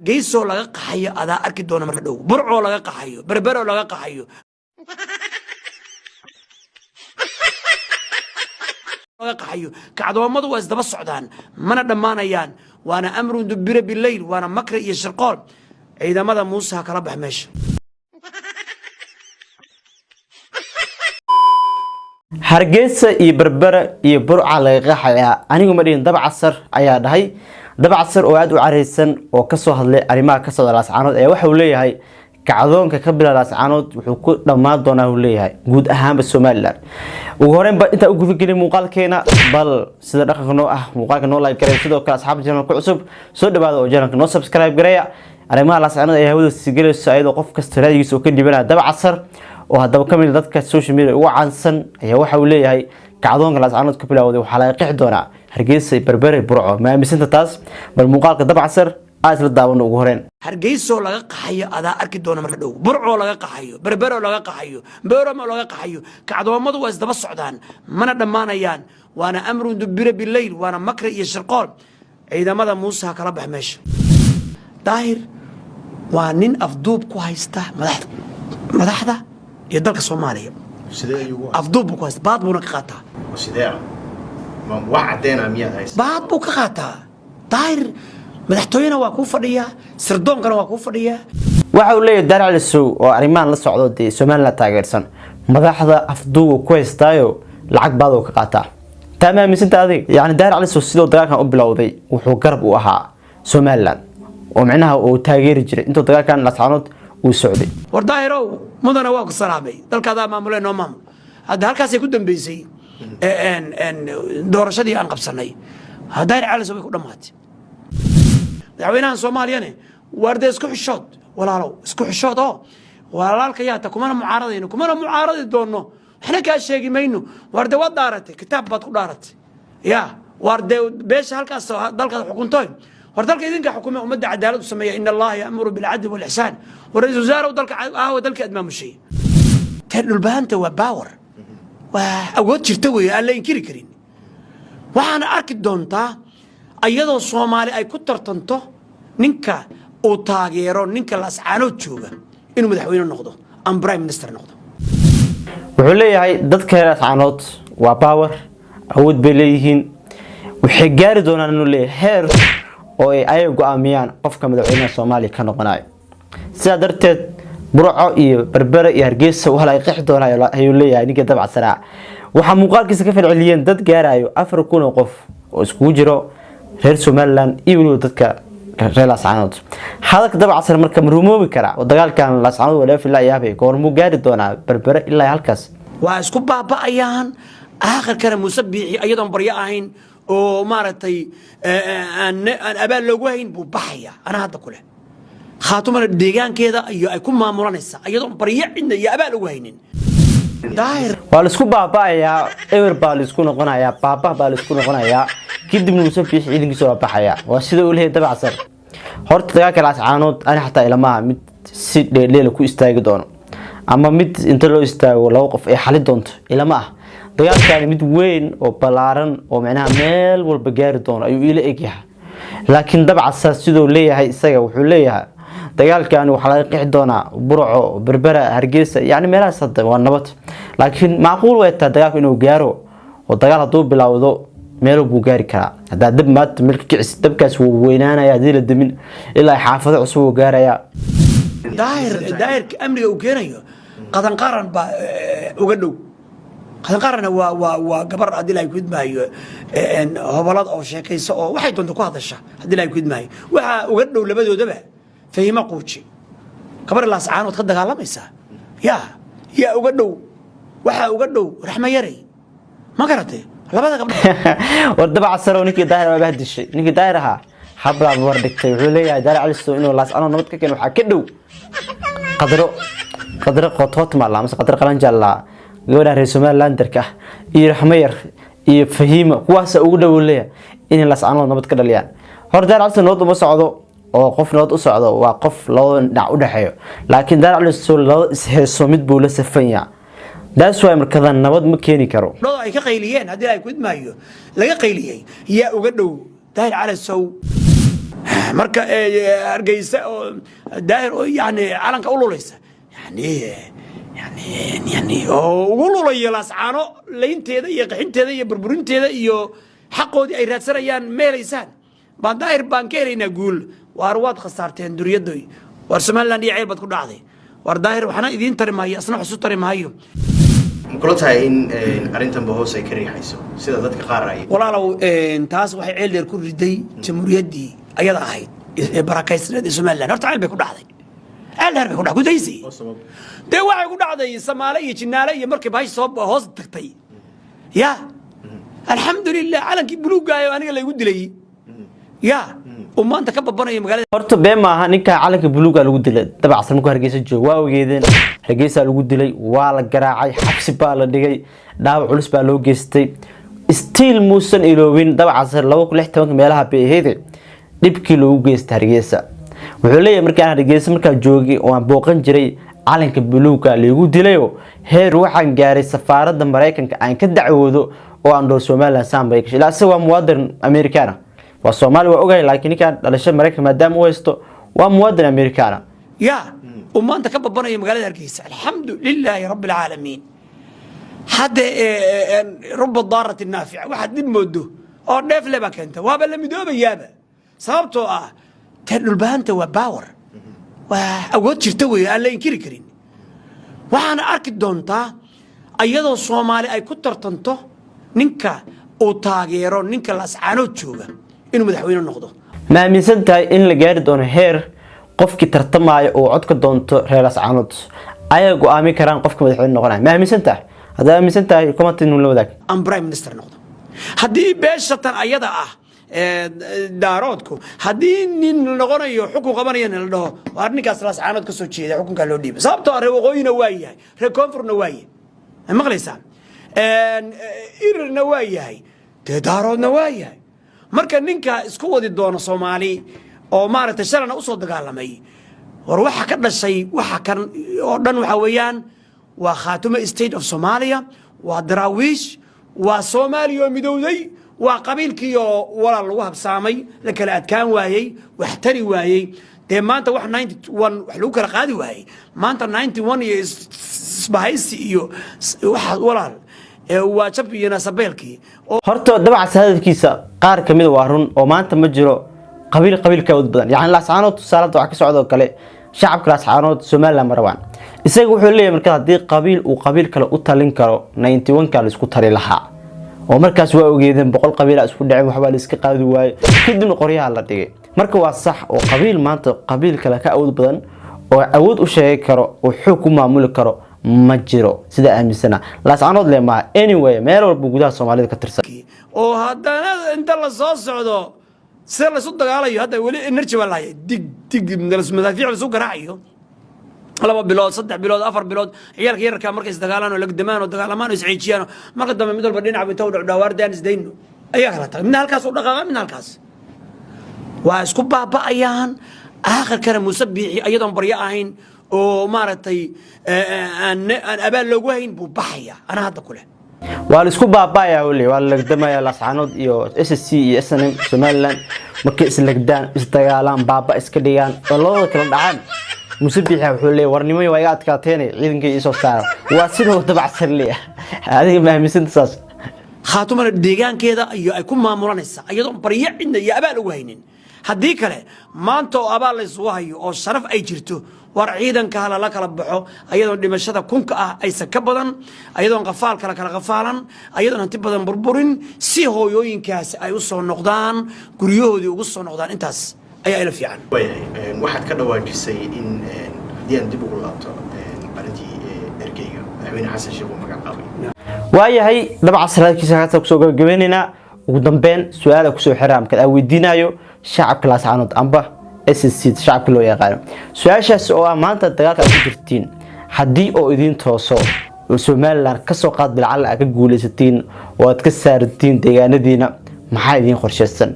geeso laga qaxayo adaa arki doona marka dhow burco laga qaxayo berbero laga qaxayo laga qaxayo kacdoomadu waa isdaba socdaan mana dhamaanayaan waana amrun dubira bilayl waana makra iyo shirqool ciidamada Muuse kala bax meesha hargeysa iyo berbera iyo burca laga qaxaya anigu ma dhihin dabcasar ayaa dhahay dabcasar oo aad u careysan oo ka soo hadlay arimaha ka soo laascaanood ee waxa uu leeyahay kacdoonka ka bilaa laascaanood wuxuu ku dhamaan doonaa uu leeyahay guud ahaanba Soomaaliland ugu horreynba inta ugu fikirnay muuqaalkeena bal sida dhaqanka noo ah muuqaalka noo like gareey sidoo kale asxaabta channelka cusub soo dhawaada oo channelka noo subscribe gareeya arimaha laascaanood ee hawada sigelayso ayadoo qof kasta raadigiisa oo ka dhibanaa dabcasar oo hadaba kamid dadka social media ugu caansan ayaa waxa uu leeyahay kacdoonka laascaanood ka bilowday waxa laga qixi doonaa hargeysa berbera burco ma aaminsan taas bal muuqaalka dabcasar aad la daawano ugu horeen hargeyso laga qaxayo adaa arki doona marka dhow burco laga qaxayo berbero laga qaxayo beerama laga qaxayo kacdoomadu waa isdaba socdaan mana dhamaanayaan waana amrun dubira bilayl waana makra iyo shirqool ciidamada Muuse kala bax meesha daahir waa nin afduub ku haysta madaxda iyo dalka Soomaaliya afduub ku haysta baad buu ka qaataa baad buu ka qaataa daahir madaxtooyana waa ku fadhiya sirdoonkana waa ku fadhiya waxa uu leeyahay Daar Calisow oo arimaan la socdo de Soomaaliland taageersan madaxda afduub ku haystaayo lacag baad uu ka qaataa tamaamisinta adig yani Daar Calisow sidoo dagaalkan u bilowday wuxuu garab u ahaa Soomaaliland oo macnaha uu taageeri jiray intuu dagaalkan laascaanood uu socday war daahirow mudana waa ku salaamay dalkaada maamulay noo maamul hadda halkaas ay ku dambeysay doorashadii aan qabsanay Daar Calisow way ku dhamaatay madaxweynaha Soomaaliyana warda isku xishood walaalow isku xishood oo walaalka yaa ta kuma mucaaradeen doono waxna ka sheegi mayno warda wad daaratay kitaab baad ku dhaaratay ya warda beesha halkaas dalka xukuntooy war dalka idinka xukumo umada cadaalad u sameeya in Allah ya'muru bil 'adli wal ihsan war wasaarada dalka admaamushay tan baahanta waa power waa awood jirta way aan la inkiri karin waxaan arki doontaa ayadoo Soomaali ay ku tartanto ninka oo taageero ninka laascaanood jooga inuu madaxweyne noqdo am prime minister noqdo wuxuu leeyahay dadka laascaanood waa power awood bay leeyihiin waxay gaari doonaan inuu leeyahay heer oo ay go'aamiyaan qofka madaxweynaha Soomaaliya ka noqonayo sida darteed burco iyo berbera iyo hargeysa waxa la qixi doonaa ayuu leeyahay ninka dabcasar waxa muuqaalkiisa ka falceliyeen dad gaarayo 4,000 qof oo isku jiro reer Soomaaliland iyo dadka reer laascaanood hadalka dabcasar marka marumoobi kara oo dagaalkan laascaanood wala filaa yaabay goormu gaari doonaa berbera ilaa halkaas waa isku baaba'ayaan aakhirkana Muuse biixi ayadoon baryo ahayn oo maartay aan abaal loogu hayn buu baxaya ana hadda kule khaatumada deegaankeeda iyo ay ku maamulanaysa ayadoon baryo cidna iyo abaal ugu haynin daahir waa isku baaba'aya ever baa isku noqonaya baa isku noqonaya kadib Muuse biixi ciidankiisa waa baxaya waa sida uu leeyahay dabcasar horta dagaalka laascaanood ani xataa ilmaha mid si dheeleel ku istaagi doono ama mid inta loo istaago laba qof ay xali doonto ilmaha dagaalkan mid weyn oo balaaran oo macnaha meel walba gaari doono ayuu ila egyahay laakiin dabcasar sidoo leeyahay isaga wuxuu leeyahay dagaalkan waxa laga qixi doonaa burco berbera hargeysa yani meelahaas hadda waa nabad laakiin macquul way tahay dagaalku inuu gaaro oo dagaal haduu bilowdo meel buu gaari karaa hada dab maad milka kicis dabkaas wuu weynaanaya hadii la damin ilaa xaafado cusub uu gaaraya daahir amniga uu keenayo qadan qaran ba uga dhow qadan qaran waa gabar hadii la gudmaayo hobalad oo sheekayso oo waxay doonto ku hadasha hadii la gudmaayo waxa uga dhow labadoodaba fahima quuji gabar laascaanood ka dagaalamaysa ya uga dhow waxa uga dhow raxma yaray ma garatay labada gabdhood war dabcasar oo ninkii daahir waa dishay ninkii daahir ahaa habla war dhigtay wuxuu leeyahay Daar Calisow inuu laascaanood nabad ka keen waxa ka dhow qadro qotoot ma la mas qadro qalan jalla gabadha reer Soomaaliland darka iyo raxma yar iyo fahima kuwaas ugu dhow leeyahay in laascaanood nabad ka dhaliyaan hor Daar Calisow nabad uma socdo oo qof nabad u socdo waa qof loo dhinac u dhaxeeyo laakiin Daar Calisow loo isheeso mid buu la safanya daas way markadan nabad ma keeni karo loo ay ka qayliyeen hadii ay gudmaayo laga qayliyay yaa uga dhow Daar Calisow marka hargeysa oo daahir oo yani calanka u luleysa yani oo ugu lulaya laascaano leynteeda iyo qaxinteeda iyo burburinteeda iyo xaqoodii ay raadsanayaan meelaysaan baan daahir baan ka helaynaa guul waar waad khasaarteen duryadoy waar Somaliland iyo ceelbad ku dhacday waar daahir waxna idiin tari maayo asna xusu tari maayo kula tahay in arintan hoos ay ka riixayso sida dadka qaar ay walaalow taas waxay ceel dheer ku riday jamhuuriyaddii ayada ahayd ee barakaysneed ee Somaliland horta ceel bay ku dhacday ceel dheer bay ku dhacday gudaysi dee waxay ku dhacday Soomaali iyo Jinaale iyo markii baash soo hoos tagtay ya alxamdulillah calankii buluuga ayo aniga la igu dilay ya maanta ka babanaya magaalada horta been maaha ninka calanka buluuga lagu dilay dabacsan markuu Hargeysa joogo waa ogeedeen Hargeysa lagu dilay waa la garaacay xabsi baa la dhigay dhaawac culus baa loo geystay still muusan iloobin dabacsan 2016 meelaha beeheede dibkii loogu geystay Hargeysa wuxuu leeyahay markaan Hargeysa markaa joogay oo aan booqan jiray calanka buluuga lagu dilayo heer waxaan gaaray safaaradda Mareykanka aan ka dacwoodo oo aan door Somaliland saambay ilaa asagoo muwaadin Amerikaan waa Soomaali waa ogahay laakiin ninka dhalashay Mareykan maadaama uu haysto waa muwaadin Amerikaan ya maanta ka babanaya magaalada Hargeysa alxamdulillah rabbil alamin hada rub darat nafi'a waxa dib moodo oo dheef leba keenta waaba la midoobayaaba sababtoo ah tadul baanta waa power waa awood jirta way aan la inkiri karin waxaana arki doontaa ayadoo Soomaali ay ku tartanto ninka uu taageero ninka laascaano jooga inuu madaxweyne noqdo ma aaminsan tahay in la gaari doono heer qofkii tartamaya oo cod ka doonto reer laascaanood ay go'aamin karaan qofka madaxweyne noqonaya ma aaminsan tahay hadaa aaminsan tahay comment la wadaag am prime minister noqdo hadii beeshatan ayada ah daaroodku hadii nin noqonayo xukun qabanayna la dhaho waa ninkaas laascaanood ka soo jeeda xukunka loo dhiibay sababtoo ah waqooyina waa yahay reer koonfurna waa yahay maqlaysaa irna waa yahay daaroodna waa yahay marka ninka isku wadi doono Soomaali oo maaragtay shalana u soo dagaalamay war waxa ka dhashay waxa kan oo dhan waxa weeyaan waa khaatuma state of Somalia waa daraawiish waa Soomaaliya midowday waa qabiilkii oo walaal lagu habsaamay la kala adkaan waayay wax tari waayay de maanta wax 91 wax lagu kala qaadi waayay maanta 91 iyo isbahaysi iyo waxa walaal waa jabiyana sabeelkii horta dabacsan hadalkiisa qaar kamid waa run oo maanta ma jiro qabiil ka wad badan yaani laascaanood tusaalada waxa ka socdo kale shacabka laascaanood Soomaaliland marwaan isaga wuxuu leeyahay marka hadii qabiil uu qabiil kale u talin karo 91 ka la isku tari lahaa oo markaas waa ogeedeen 100 qabiil isku dhacay waxba la iska qaadi waayay kadibna qoryaha la dhigay marka waa sax oo qabiil maanta qabiil kale ka awood badan oo awood u sheegi karo oo xog ku maamuli karo ma jiro sida aaminsana laascaanood leema anyway meel walba gudaha Soomaalida ka tirsan oo hadana inta la soo socdo si la soo dagaalayo hada wali energy walaay dig madaafiic la soo garaayo 2 bilood 3 bilood 4 bilood ciyalka yarka markay dagaalaan oo lagdamaan oo dagaalamaan oo isciijiyaan marka dambe mid walba dhinac inta u dhawaardaan isdayno ayaa kala tagay min halkaas u dhaqaaqay min halkaas waa isku baaba'ayaan aakhirkana musabbixi ayadoon barya ahayn oo maaragtay aan abaal loogu hayn buu baxaya ana hadda kule waa la isku baabaya wali waa la lagdamaya laascaanood iyo SSC iyo SNM Somaliland markay islagdaan isdagaalaan baaba iska dhigaan oo loo kala dhacaan musabbixi wuxuu leeyahay warnimo waa iga adkaateen ciidanka iyo soo saaro waa sidoo dabacsan leeyahay adiga ma aaminsan taas khaatumada deegaankeeda iyo ay ku maamulanaysa ayadoon barya cidna iyo abaal ugu haynin haddii kale maanta oo abaal la isugu hayo oo sharaf ay jirto war ciidanka la kala baxo ayadoon dhimashada kunka ah aysan ka badan ayadoon qafaal kala qafaalan ayadoon hanti badan burburin si hooyooyinkaas ay u soo noqdaan guryahoodii ugu soo noqdaan intaas ayaa ila fiican waxaad ka dhawaajisay in diyan dib ugu laabto arintii ergeyga madaxweyne xasan sheekh uu magacaabay waayahay dabacasraadkiisa ka soo gabagabeynayna ugu dambeyn su'aal ku soo xiraa marka aan weydiinayo shacabka laascaanood amba SSC shacabka loo yaqaan su'aashaas oo maanta dagaalka ku jirtiin hadii oo idin tooso Somaliland ka soo qaad bilcal ka guuleysatiin oo aad ka saartiin deegaanadiina maxay idin qorsheysan